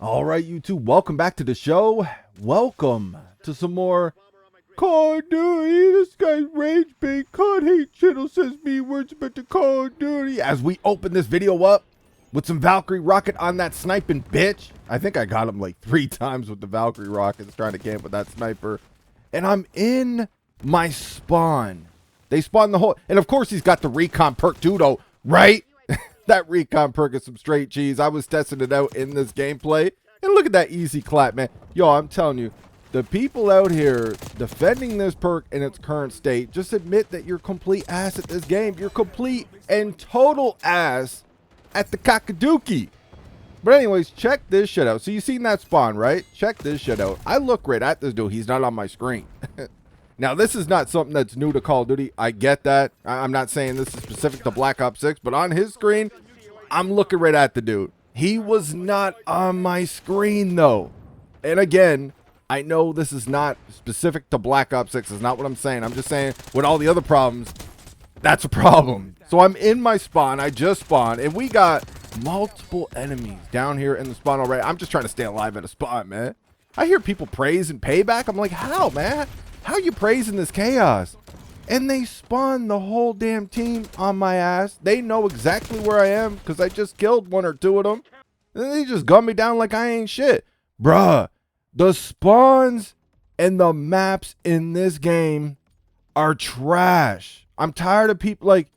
All right, YouTube, welcome back to the show. Welcome to some more Call of Duty. This guy's rage bait. COD hate channel says me words about the Call of Duty. As we open this video up with some Valkyrie rocket on that sniping bitch. I think I got him like 3 times with the Valkyrie rockets trying to camp with that sniper. And I'm in my spawn. They spawn the whole, and of course he's got the recon perk too though, right? That recon perk is some straight cheese. I was testing it out in this gameplay. And look at that easy clap, man. Yo, I'm telling you, the people out here defending this perk in its current state, just admit that you're complete ass at this game. You're complete and total ass at the Kakaduki. But anyways, check this shit out. So you seen that spawn, right? Check this shit out. I look right at this dude. He's not on my screen. Now, this is not something that's new to Call of Duty. I get that. I'm not saying this is specific to Black Ops 6, but on his screen, I'm looking right at the dude. He was not on my screen, though. And again, I know this is not specific to Black Ops 6. It's not what I'm saying. I'm just saying with all the other problems, that's a problem. So I'm in my spawn. I just spawned, and we got multiple enemies down here in the spawn already. I'm just trying to stay alive at a spot, man. I hear people praising Payback. I'm like, how, man? How you praising this chaos? And they spawn the whole damn team on my ass. They know exactly where I am because I just killed 1 or 2 of them. And they just gun me down like I ain't shit. Bruh, the spawns and the maps in this game are trash. I'm tired of people like,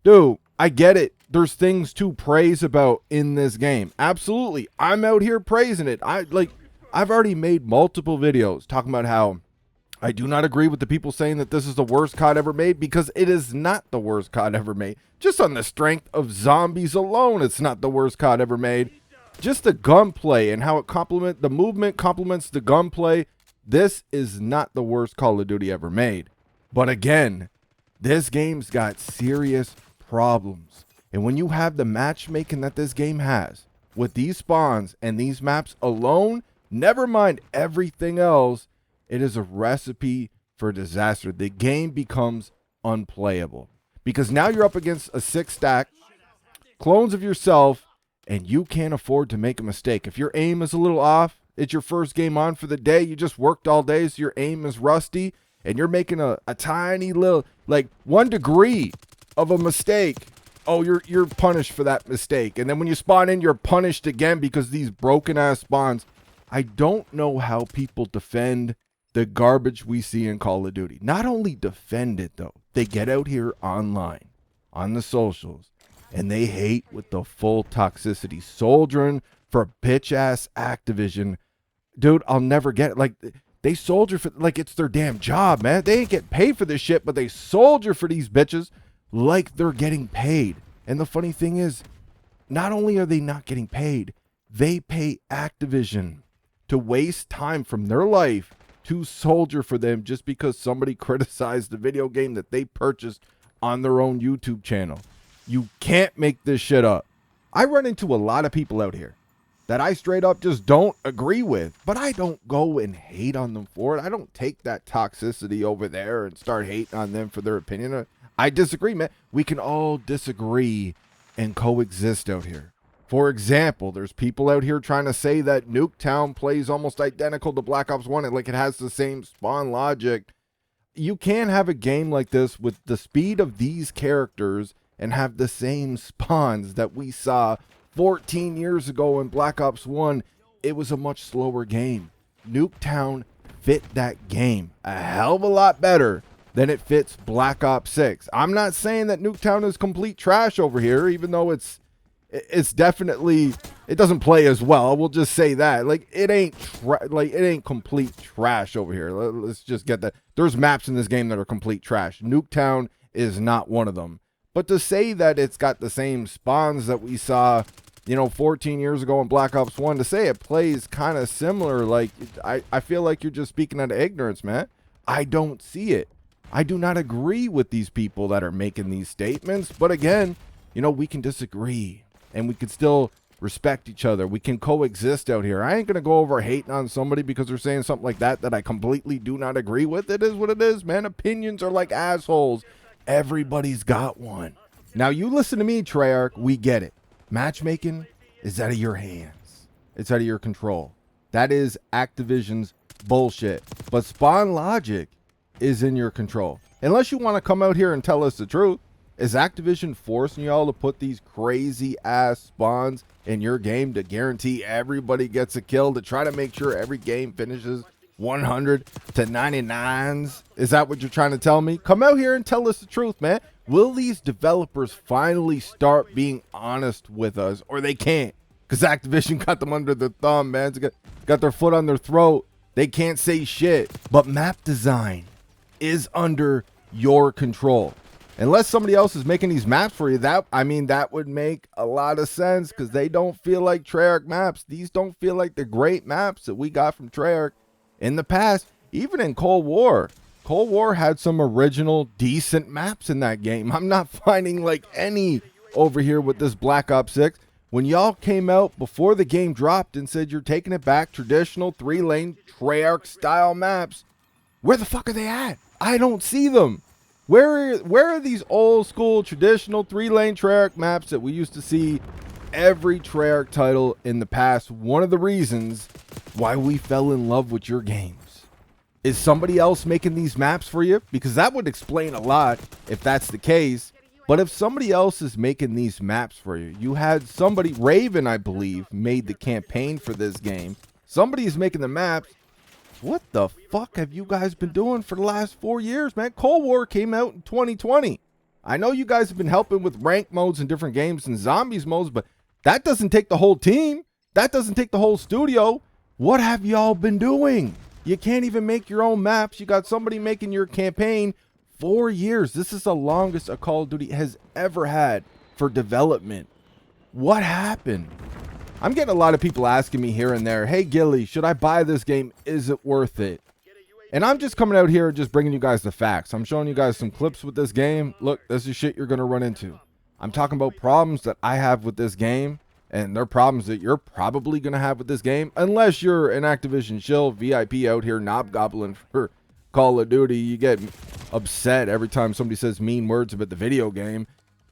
dude, I get it. There's things to praise about in this game. Absolutely. I'm out here praising it. I've already made multiple videos talking about how I do not agree with the people saying that this is the worst COD ever made, because it is not the worst COD ever made. Just on the strength of zombies alone, it's not the worst COD ever made. Just the gunplay and how the movement complements the gunplay. This is not the worst Call of Duty ever made. But again, this game's got serious problems. And when you have the matchmaking that this game has with these spawns and these maps alone, never mind everything else, it is a recipe for disaster. The game becomes unplayable because now you're up against a 6-stack, clones of yourself, and you can't afford to make a mistake. If your aim is a little off, it's your first game on for the day, you just worked all day, so your aim is rusty, and you're making a tiny little, like 1 degree of a mistake. Oh, you're punished for that mistake. And then when you spawn in, you're punished again because these broken ass spawns. I don't know how people defend the garbage we see in Call of Duty. Not only defend it, though, they get out here online, on the socials, and they hate with the full toxicity. Soldiering for bitch-ass Activision. Dude, I'll never get it. Like, they soldier for, like, it's their damn job, man. They ain't get paid for this shit, but they soldier for these bitches like they're getting paid. And the funny thing is, not only are they not getting paid, they pay Activision to waste time from their life to soldier for them just because somebody criticized the video game that they purchased on their own YouTube channel. You can't make this shit up. I run into a lot of people out here that I straight up just don't agree with, but I don't go and hate on them for it. I don't take that toxicity over there and start hating on them for their opinion. I disagree, man. We can all disagree and coexist out here. For example, there's people out here trying to say that Nuketown plays almost identical to Black Ops 1, and like it has the same spawn logic. You can't have a game like this with the speed of these characters and have the same spawns that we saw 14 years ago in Black Ops 1. It was a much slower game. Nuketown fit that game a hell of a lot better than it fits Black Ops 6. I'm not saying that Nuketown is complete trash over here, even though it's definitely, it doesn't play as well. We'll just say that. Like, it ain't complete trash over here. Let's just get that. There's maps in this game that are complete trash. Nuketown is not one of them. But to say that it's got the same spawns that we saw, 14 years ago in Black Ops 1, to say it plays kind of similar, like, I feel like you're just speaking out of ignorance, man. I don't see it. I do not agree with these people that are making these statements. But again, we can disagree. And we can still respect each other. We can coexist out here. I ain't going to go over hating on somebody because they're saying something like that I completely do not agree with. It is what it is, man. Opinions are like assholes. Everybody's got one. Now, you listen to me, Treyarch. We get it. Matchmaking is out of your hands. it's out of your control. That is Activision's bullshit. But spawn logic is in your control. Unless you want to come out here and tell us the truth. Is Activision forcing y'all to put these crazy ass spawns in your game to guarantee everybody gets a kill, to try to make sure every game finishes 100 to 99s? Is that what you're trying to tell me? Come out here and tell us the truth, man. Will these developers finally start being honest with us, or they can't? Because Activision got them under their thumb, man. Got their foot on their throat. They can't say shit. But map design is under your control. Unless somebody else is making these maps for you, that would make a lot of sense, because they don't feel like Treyarch maps. These don't feel like the great maps that we got from Treyarch in the past. Even in Cold War. Cold War had some original decent maps in that game. I'm not finding like any over here with this Black Ops 6. When y'all came out before the game dropped and said you're taking it back, traditional 3-lane Treyarch style maps, where the fuck are they at? I don't see them. Where are these old school traditional 3-lane Treyarch maps that we used to see every Treyarch title in the past? One of the reasons why we fell in love with your games. Is somebody else making these maps for you? Because that would explain a lot if that's the case. But if somebody else is making these maps for you, you had somebody, Raven, I believe, made the campaign for this game. Somebody is making the maps. What the fuck have you guys been doing for the last 4 years, man? Cold War came out in 2020. I know you guys have been helping with rank modes in different games and zombies modes, but that doesn't take the whole team. That doesn't take the whole studio. What have y'all been doing? You can't even make your own maps. You got somebody making your campaign. 4 years. This is the longest a Call of Duty has ever had for development. What happened? I'm getting a lot of people asking me here and there, hey Gilly, should I buy this game? Is it worth it? And I'm just coming out here and just bringing you guys the facts. I'm showing you guys some clips with this game. Look, this is shit you're going to run into. I'm talking about problems that I have with this game, and they're problems that you're probably going to have with this game, unless you're an Activision shill VIP out here knob gobbling for Call of Duty. You get upset every time somebody says mean words about the video game.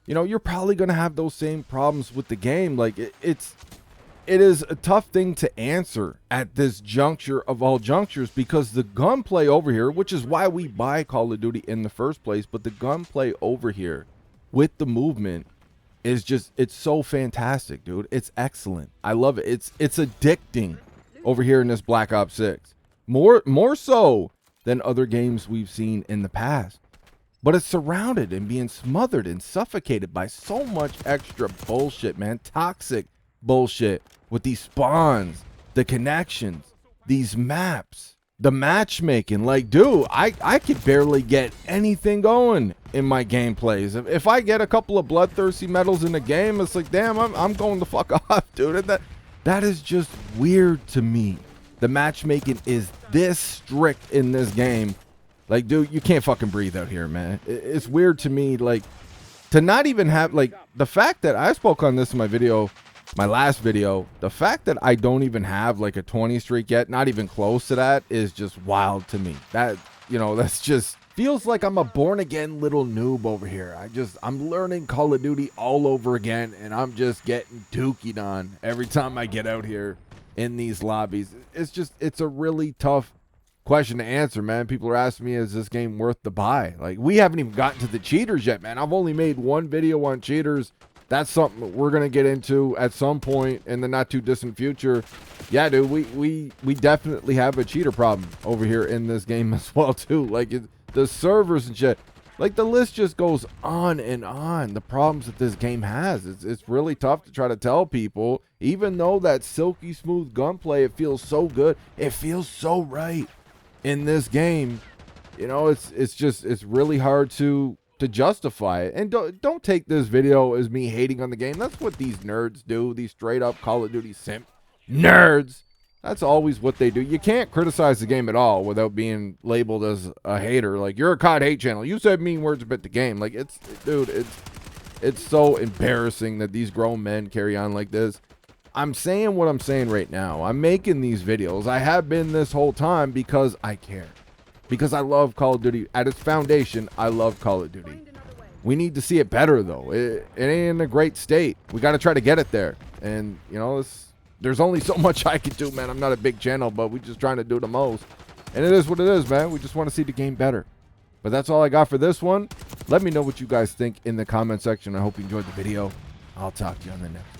You know, you're probably going to have those same problems with the game. Like, it is a tough thing to answer at this juncture of all junctures, because the gunplay over here, which is why we buy Call of Duty in the first place, but the gunplay over here with the movement is just, it's so fantastic, dude. It's excellent. I love it. It's addicting over here in this Black Ops 6. More so than other games we've seen in the past. But it's surrounded and being smothered and suffocated by so much extra bullshit, man. Toxic bullshit with these spawns, the connections, these maps, the matchmaking. Like, dude, I could barely get anything going in my gameplays. If I get a couple of bloodthirsty medals in the game, it's like, damn, I'm going the fuck off, dude. And that is just weird to me. The matchmaking is this strict in this game. Like, dude, you can't fucking breathe out here, man. It's weird to me, like, to not even have, like, the fact that I spoke on this in my video, my last video, the fact that I don't even have, like, a 20 streak yet, not even close to that, is just wild to me. That, you know, that's just, feels like I'm a born-again little noob over here. I'm learning Call of Duty all over again, and I'm just getting dookied on every time I get out here in these lobbies. It's a really tough question to answer, man. People are asking me, is this game worth the buy? Like, we haven't even gotten to the cheaters yet, man. I've only made one video on cheaters. That's something we're gonna get into at some point in the not too distant future. Yeah, dude, we definitely have a cheater problem over here in this game as well too. Like, the servers and shit, like, the list just goes on and on. The problems that this game has, it's really tough to try to tell people, even though that silky smooth gunplay, it feels so good, it feels so right in this game. You know, it's really hard to justify it. And don't take this video as me hating on the game. That's what these nerds do, these straight up Call of Duty simp nerds. That's always what they do. You can't criticize the game at all without being labeled as a hater. Like, you're a COD hate channel. You said mean words about the game. Like, dude, it's so embarrassing that these grown men carry on like this. I'm saying what I'm saying right now. I'm making these videos. I have been this whole time because I care. Because I love Call of Duty. At its foundation, I love Call of Duty. We need to see it better, though. It ain't in a great state. We got to try to get it there. And, you know, there's only so much I can do, man. I'm not a big channel, but we're just trying to do the most. And it is what it is, man. We just want to see the game better. But that's all I got for this one. Let me know what you guys think in the comment section. I hope you enjoyed the video. I'll talk to you on the next one.